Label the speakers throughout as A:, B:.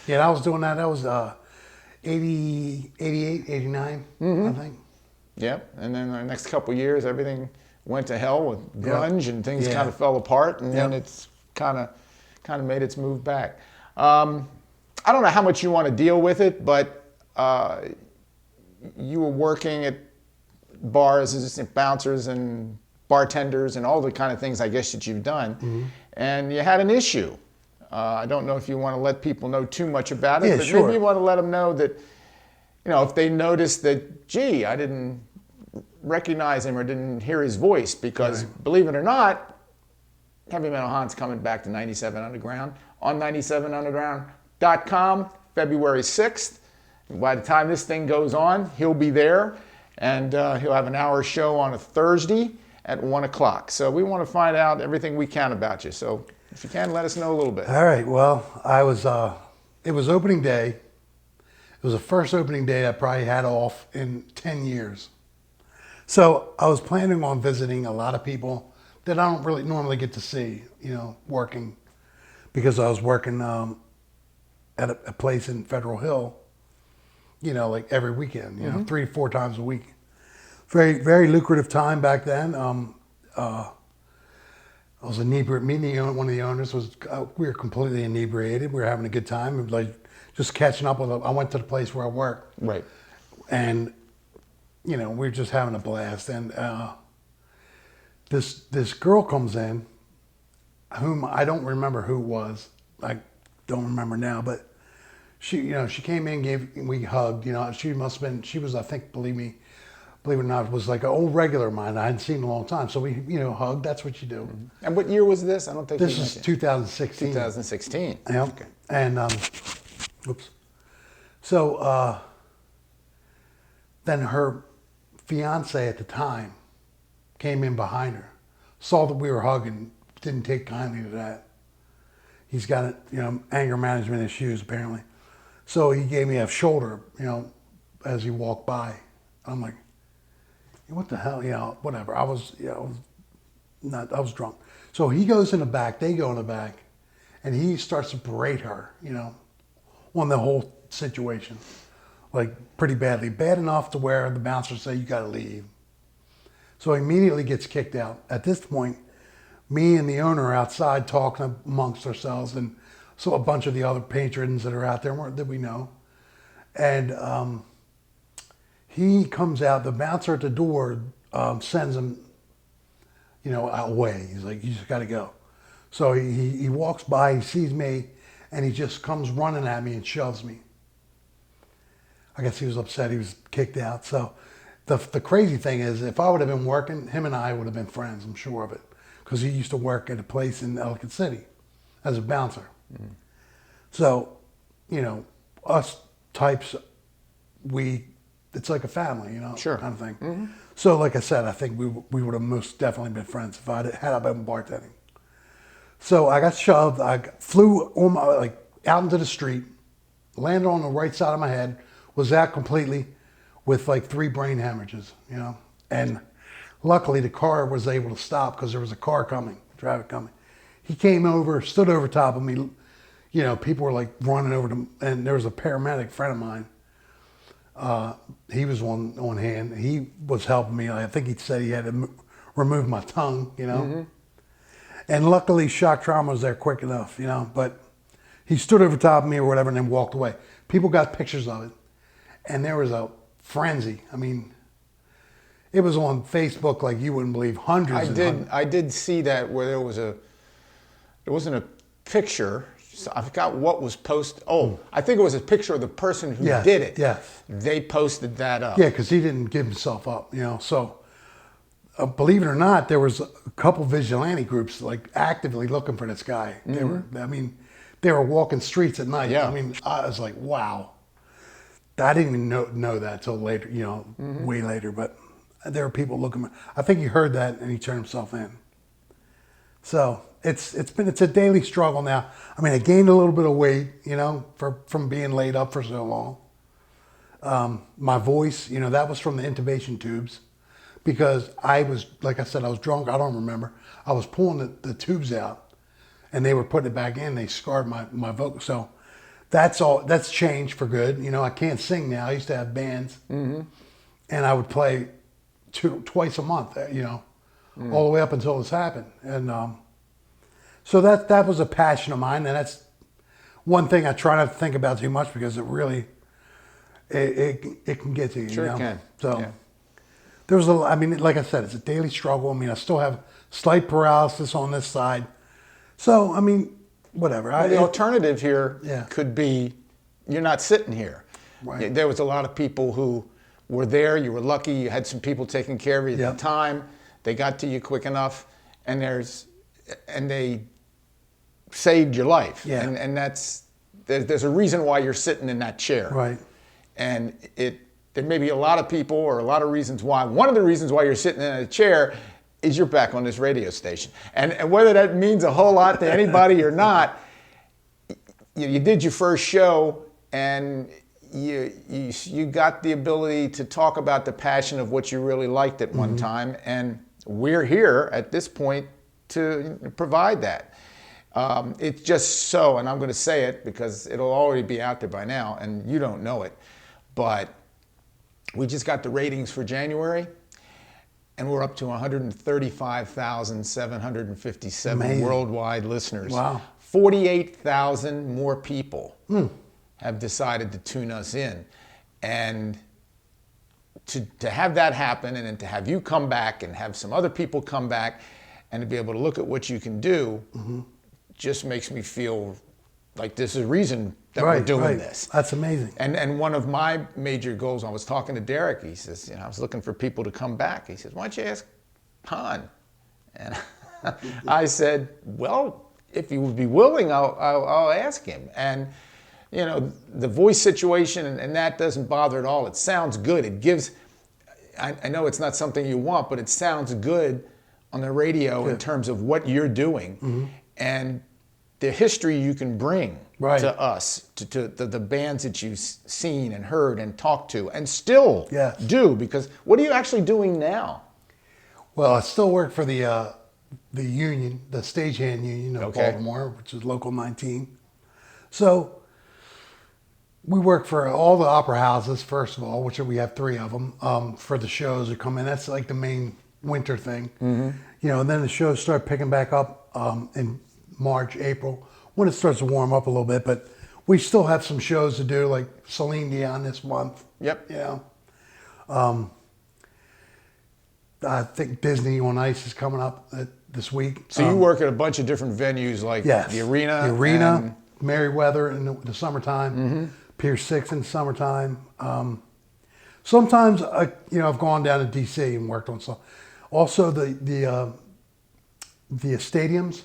A: Yeah, I was doing that. That was 80, 88, 89, I think.
B: Yep. And then the next couple of years, everything went to hell with grunge, and things
A: Yeah.
B: kind of fell apart, and then
A: Yep.
B: it's kind of made its move back. I don't know how much you want to deal with it, but you were working at bars, assistant bouncers and bartenders and all the kind of things I guess that you've done, and you had an issue. I don't know if you want to let people know too much about it,
A: Yeah,
B: but
A: sure.
B: maybe you want to let them know that, if they notice that, gee, I didn't recognize him or didn't hear his voice, because believe it or not, Heavy Metal Han's coming back to 97 Underground on 97underground.com, February 6th. And by the time this thing goes on, he'll be there, and he'll have an hour show on a Thursday at 1 o'clock. So we want to find out everything we can about you. So if you can, let us know a little bit.
A: All right. Well, it was opening day. It was the first opening day I probably had off in 10 years. So I was planning on visiting a lot of people that I don't really normally get to see, working, because I was working at a place in Federal Hill, like every weekend, 3 to 4 times a week. Very, very lucrative time back then. I was inebriated. Me and one of the owners we were completely inebriated. We were having a good time. It was like just catching up with I went to the place where I worked.
B: Right.
A: And, we were just having a blast. And this girl comes in, whom I don't remember who it was. I don't remember now, but she came in, we hugged. She must have been. She was, I think, believe it or not, was like an old regular of mine I hadn't seen in a long time. So we, hugged. That's what you do.
B: And what year was this? I don't think
A: This
B: you
A: is
B: mentioned.
A: 2016.
B: 2016.
A: Yeah.
B: Okay.
A: And oops. So then her fiance at the time came in behind her, saw that we were hugging, didn't take kindly to that. He's got anger management issues apparently. So he gave me a shoulder, as he walked by. I'm like, what the hell, whatever. I was drunk. So he goes in the back, they go in the back, and he starts to berate her, on the whole situation, like pretty badly. Bad enough to where the bouncer say, you gotta leave. So he immediately gets kicked out. At this point, me and the owner are outside talking amongst ourselves, and so a bunch of the other patrons that are out there that we know. And he comes out, the bouncer at the door sends him, away. He's like, you just gotta go. So he walks by, he sees me, and he just comes running at me and shoves me. I guess he was upset he was kicked out. So the crazy thing is, if I would have been working, him and I would have been friends, I'm sure of it. Because he used to work at a place in Ellicott City as a bouncer. Mm. So, us types, it's like a family,
B: Sure.
A: kind of thing.
B: Mm-hmm.
A: So like I said, I think we would have most definitely been friends if I been bartending. So I got shoved. I flew out into the street, landed on the right side of my head, was out completely with like 3 brain hemorrhages, And luckily the car was able to stop because there was a car coming, traffic coming. He came over, stood over top of me. People were like running over to him, and there was a paramedic friend of mine. He was on hand. He was helping me. I think he said he had to remove my tongue,
B: Mm-hmm.
A: And luckily shock trauma was there quick enough, but he stood over top of me or whatever and then walked away. People got pictures of it, and there was a frenzy. I mean, it was on Facebook like you wouldn't believe, hundreds.
B: I did see that where there wasn't a picture. So I forgot what was posted. Oh, I think it was a picture of the person who did it.
A: Yes.
B: They posted that up.
A: Yeah, because he didn't give himself up, So, believe it or not, there was a couple vigilante groups like actively looking for this guy.
B: Mm-hmm.
A: They were walking streets at night.
B: Yeah.
A: I was like, wow. I didn't even know that till later,
B: Mm-hmm.
A: way later. But there were people looking. I think he heard that and he turned himself in. So it's a daily struggle now. I gained a little bit of weight, from being laid up for so long. My voice, that was from the intubation tubes, because I was, like I said, I was drunk. I don't remember. I was pulling the tubes out, and they were putting it back in. They scarred my vocal. So that's all. That's changed for good. You know, I can't sing now. I used to have bands, and I would play twice a month. You know, all the way up until this happened, and so that was a passion of mine, and that's one thing I try not to think about too much because it really it can get to you.
B: Sure
A: you know?
B: it can.
A: So
B: Yeah.
A: there was I mean, like I said, it's a daily struggle. I mean, I still have slight paralysis on this side, so I mean, whatever.
B: Well, the alternative here
A: Yeah.
B: could be you're not sitting here.
A: Right.
B: There was a lot of people who were there. You were lucky. You had some people taking care of you at
A: Yep.
B: the time. They got to you quick enough, and they saved your life.
A: Yeah.
B: And there's a reason why you're sitting in that chair.
A: Right.
B: And there may be a lot of people or a lot of reasons why. One of the reasons why you're sitting in a chair is you're back on this radio station. And whether that means a whole lot to anybody or not, you did your first show and you got the ability to talk about the passion of what you really liked at one time. And we're here at this point to provide that. It's just so, and I'm going to say it because it'll already be out there by now and you don't know it, but we just got the ratings for January and we're up to 135,757
A: Amazing.
B: worldwide listeners.
A: Wow.
B: 48,000 more people have decided to tune us in. And to have that happen and then to have you come back and have some other people come back and to be able to look at what you can do just makes me feel like there's a reason that we're doing this.
A: That's amazing.
B: And one of my major goals, I was talking to Derek, he says, I was looking for people to come back. He says, why don't you ask Han? And I said, well, if he would be willing, I'll ask him. And, the voice situation and that doesn't bother at all. It sounds good. It gives, I know it's not something you want, but it sounds good on the radio in terms of what you're doing and the history you can bring to us, to the bands that you've seen and heard and talked to and still do, because what are you actually doing now?
A: Well, I still work for the union, the stagehand union of Baltimore, which is Local 19. So we work for all the opera houses, first of all, which we have 3 of them, for the shows that come in. That's like the main winter thing. And then the shows start picking back up in March, April, when it starts to warm up a little bit. But we still have some shows to do, like Celine Dion this month.
B: Yep.
A: I think Disney on Ice is coming up this week.
B: So you work at a bunch of different venues like the Arena.
A: Merriweather in the summertime, Pier 6 in the summertime. Sometimes, I've gone down to D.C. and worked on some. Also, the stadiums,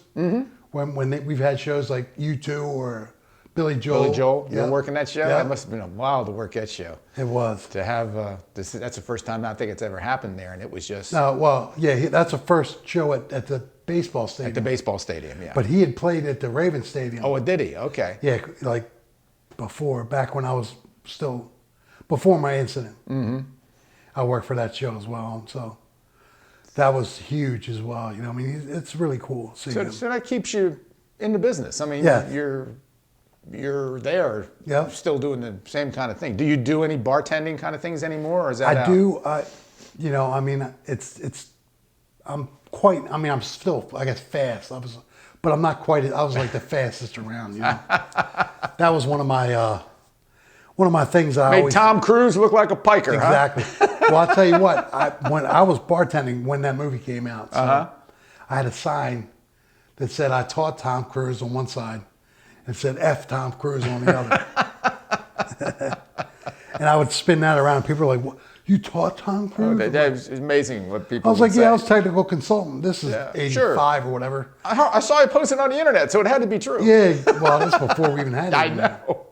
A: when we've had shows like U2 or Billy Joel.
B: Billy Joel, you were working that show?
A: Yeah.
B: That must have been a while to work that show.
A: It was.
B: To have, that's the first time I think it's ever happened there, and it was just...
A: That's the first show at the baseball stadium.
B: At the baseball stadium, yeah.
A: But he had played at the Raven Stadium.
B: Oh, did he? Okay.
A: Yeah, like back when I was still, before my incident. I worked for that show as well, so that was huge as well. It's really cool.
B: So that keeps you in the business. I mean, you're there, still doing the same kind of thing. Do you do any bartending kind of things anymore, or is that
A: I do. I'm still, I guess, fast. But I'm not quite. I was like the fastest around. That was one of my things that I
B: made
A: always
B: Tom Cruise look like a piker.
A: Exactly. Well, I'll tell you what. When I was bartending when that movie came out, so I had a sign that said I taught Tom Cruise on one side, and said F Tom Cruise on the other. And I would spin that around. People were like, "What? You taught Tom Cruise?"
B: That's amazing what people
A: I was like,
B: say.
A: I was technical consultant. This is 85 or whatever.
B: I saw you posted on the internet, so it had to be true.
A: Yeah, well, that's before we even had it.
B: I know.